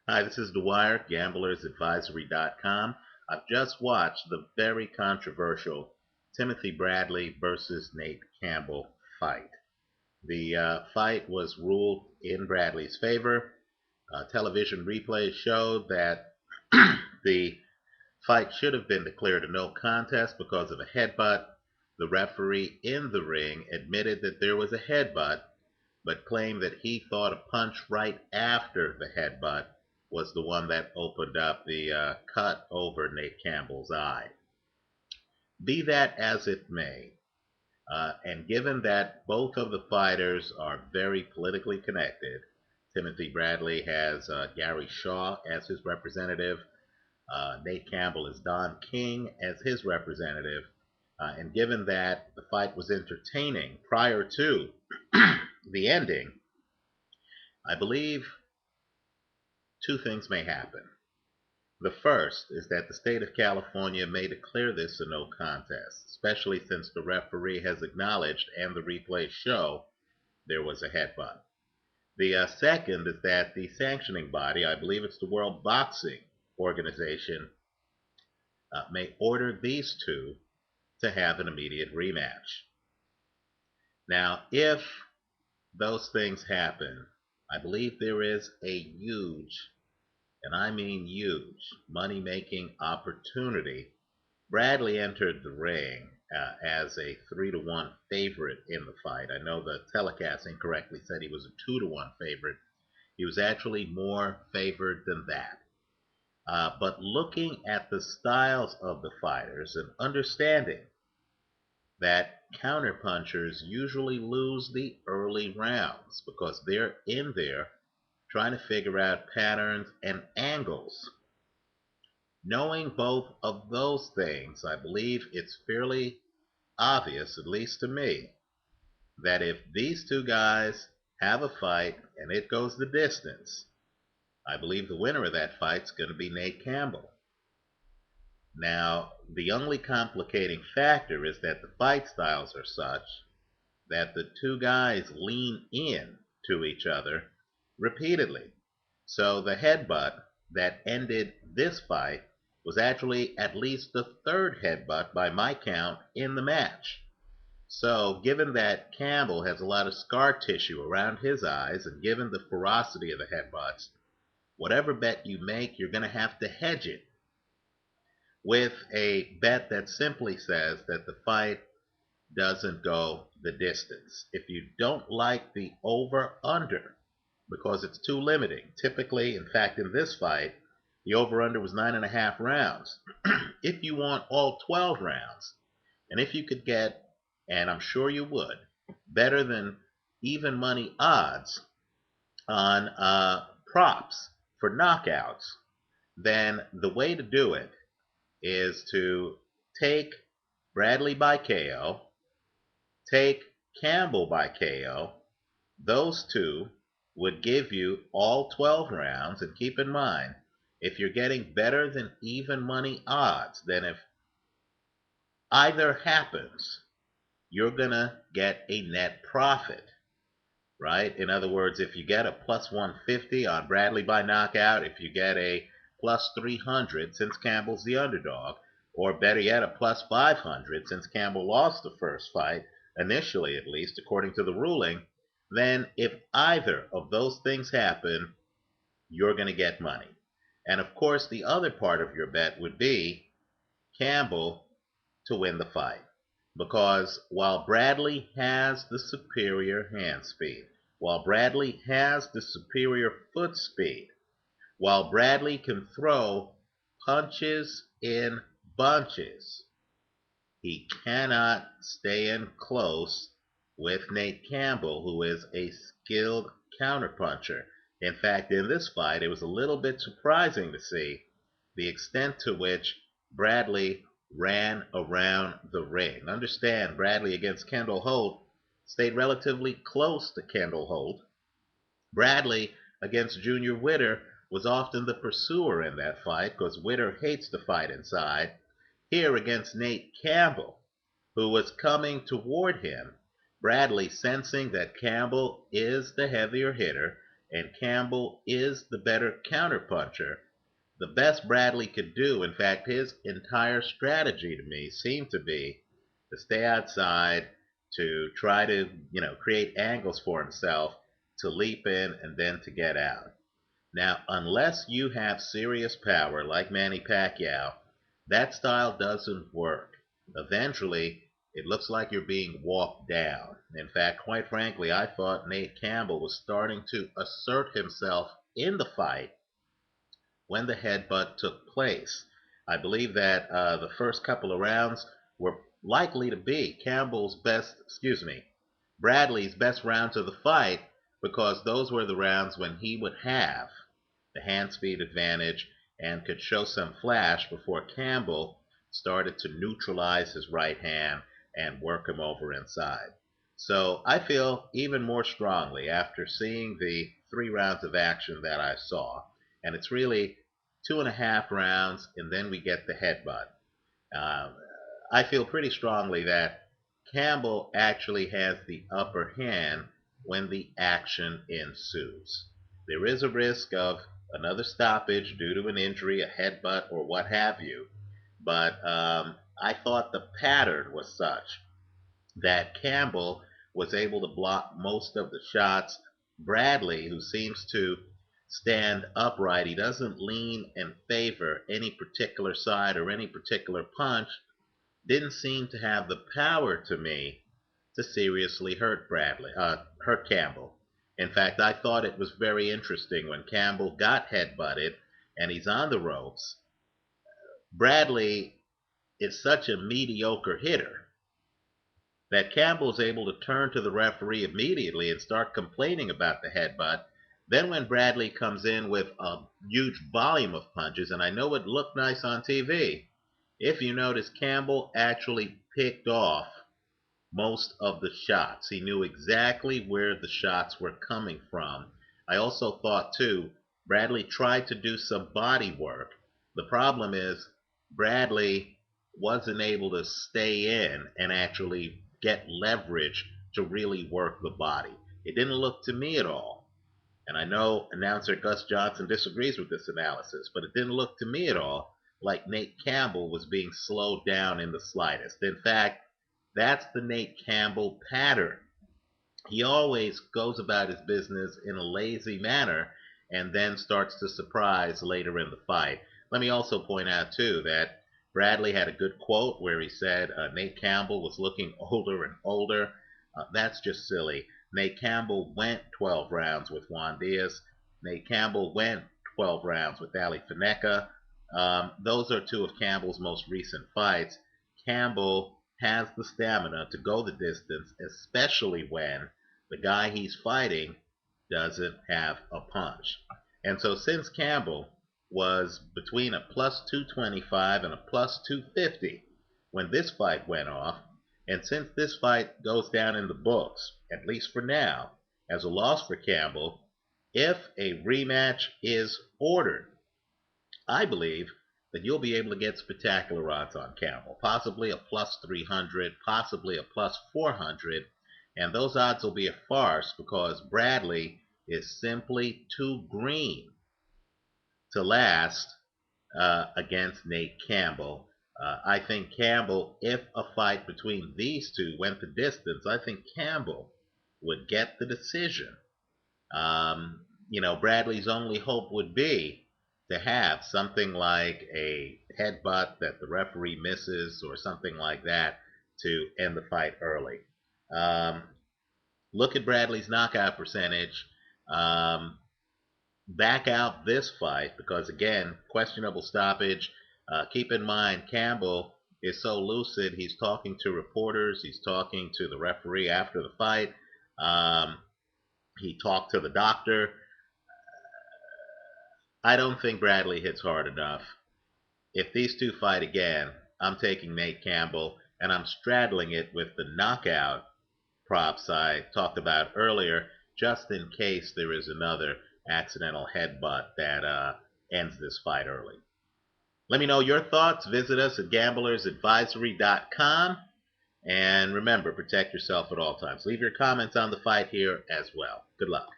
Hi, this is Dwyer, gamblersadvisory.com. I've just watched the very controversial Timothy Bradley versus Nate Campbell fight. The fight was ruled in Bradley's favor. Television replays showed that the fight should have been declared a no contest because of a headbutt. The referee in the ring admitted that there was a headbutt, but claimed that he thought a punch right after the headbutt was the one that opened up the cut over Nate Campbell's eye. Be that as it may, and given that both of the fighters are very politically connected, Timothy Bradley has Gary Shaw as his representative, Nate Campbell is Don King as his representative, and given that the fight was entertaining prior to the ending, I believe two things may happen. The first is that the state of California may declare this a no contest, especially since the referee has acknowledged and the replays show there was a headbutt. The second is that the sanctioning body, I believe it's the World Boxing Organization, may order these two to have an immediate rematch. Now, if those things happen, I believe there is a huge, and I mean huge, money-making opportunity. Bradley entered the ring as a 3-1 favorite in the fight. I know the telecast incorrectly said he was a 2-1 favorite. He was actually more favored than that. But looking at the styles of the fighters and understanding that counterpunchers usually lose the early rounds because they're in there trying to figure out patterns and angles. Knowing both of those things, I believe it's fairly obvious, at least to me, that if these two guys have a fight and it goes the distance, I believe the winner of that fight is going to be Nate Campbell. Now, the only complicating factor is that the fight styles are such that the two guys lean in to each other repeatedly. So the headbutt that ended this fight was actually at least the third headbutt by my count in the match. So given that Campbell has a lot of scar tissue around his eyes, and given the ferocity of the headbutts, whatever bet you make, you're going to have to hedge it with a bet that simply says that the fight doesn't go the distance. If you don't like the over-under, because it's too limiting, typically, in fact, in this fight, the over-under was 9.5 rounds. If you want all 12 rounds, and if you could get, and I'm sure you would, better than even money odds on props for knockouts, then the way to do it is to take Bradley by KO, take Campbell by KO. Those two would give you all 12 rounds. And keep in mind, if you're getting better than even money odds, then if either happens, you're going to get a net profit, right? In other words, if you get a plus 150 on Bradley by knockout, if you get a plus 300 since Campbell's the underdog, or better yet, a plus 500 since Campbell lost the first fight, initially at least, according to the ruling, then if either of those things happen, you're going to get money. And of course, the other part of your bet would be Campbell to win the fight. Because while Bradley has the superior hand speed, while Bradley has the superior foot speed, while Bradley can throw punches in bunches, he cannot stay in close with Nate Campbell, who is a skilled counterpuncher. In fact, in this fight, it was a little bit surprising to see the extent to which Bradley ran around the ring. Understand, Bradley against Kendall Holt stayed relatively close to Kendall Holt. Bradley against Junior Witter was often the pursuer in that fight because Witter hates to fight inside. Here against Nate Campbell, who was coming toward him, Bradley, sensing that Campbell is the heavier hitter, and Campbell is the better counterpuncher. The best Bradley could do, in fact, his entire strategy to me seemed to be to stay outside, to try to, create angles for himself, to leap in, and then to get out. Now, unless you have serious power like Manny Pacquiao, that style doesn't work. Eventually, it looks like you're being walked down. In fact, quite frankly, I thought Nate Campbell was starting to assert himself in the fight when the headbutt took place. I believe that the first couple of rounds were likely to be Bradley's best rounds of the fight, because those were the rounds when he would have the hand speed advantage and could show some flash before Campbell started to neutralize his right hand and work him over inside. So I feel even more strongly after seeing the 3 rounds of action that I saw, and it's really 2.5 rounds, and then we get the headbutt. Um, I feel pretty strongly that Campbell actually has the upper hand when the action ensues. There is a risk of another stoppage due to an injury, a headbutt, or what have you, but I thought the pattern was such that Campbell was able to block most of the shots. Bradley, who seems to stand upright, he doesn't lean and favor any particular side or any particular punch, didn't seem to have the power to me to seriously hurt Campbell. In fact, I thought it was very interesting when Campbell got headbutted and he's on the ropes. Bradley is such a mediocre hitter that Campbell's able to turn to the referee immediately and start complaining about the headbutt. Then when Bradley comes in with a huge volume of punches, and I know it looked nice on TV, if you notice, Campbell actually picked off most of the shots. He knew exactly where the shots were coming from. I also thought, too, Bradley tried to do some body work. The problem is Bradley wasn't able to stay in and actually get leverage to really work the body. It didn't look to me at all, and I know announcer Gus Johnson disagrees with this analysis, but it didn't look to me at all like Nate Campbell was being slowed down in the slightest. In fact, that's the Nate Campbell pattern. He always goes about his business in a lazy manner and then starts to surprise later in the fight. Let me also point out, too, that Bradley had a good quote where he said Nate Campbell was looking older and older. That's just silly. Nate Campbell went 12 rounds with Juan Diaz. Nate Campbell went 12 rounds with Ali Faneca. Those are 2 of Campbell's most recent fights. Campbell has the stamina to go the distance, especially when the guy he's fighting doesn't have a punch. And so since Campbell was between a plus 225 and a plus 250 when this fight went off, and since this fight goes down in the books, at least for now, as a loss for Campbell, if a rematch is ordered, I believe that you'll be able to get spectacular odds on Campbell, possibly a plus 300, possibly a plus 400, and those odds will be a farce because Bradley is simply too green to last against Nate Campbell. I think Campbell, if a fight between these two went the distance, I think Campbell would get the decision. Bradley's only hope would be to have something like a headbutt that the referee misses or something like that to end the fight early. Look at Bradley's knockout percentage. Back out this fight because, again, questionable stoppage. Keep in mind, Campbell is so lucid. He's talking to reporters. He's talking to the referee after the fight. He talked to the doctor. I don't think Bradley hits hard enough. If these two fight again, I'm taking Nate Campbell, and I'm straddling it with the knockout props I talked about earlier, just in case there is another accidental headbutt that ends this fight early. Let me know your thoughts. Visit us at gamblersadvisory.com. And remember, protect yourself at all times. Leave your comments on the fight here as well. Good luck.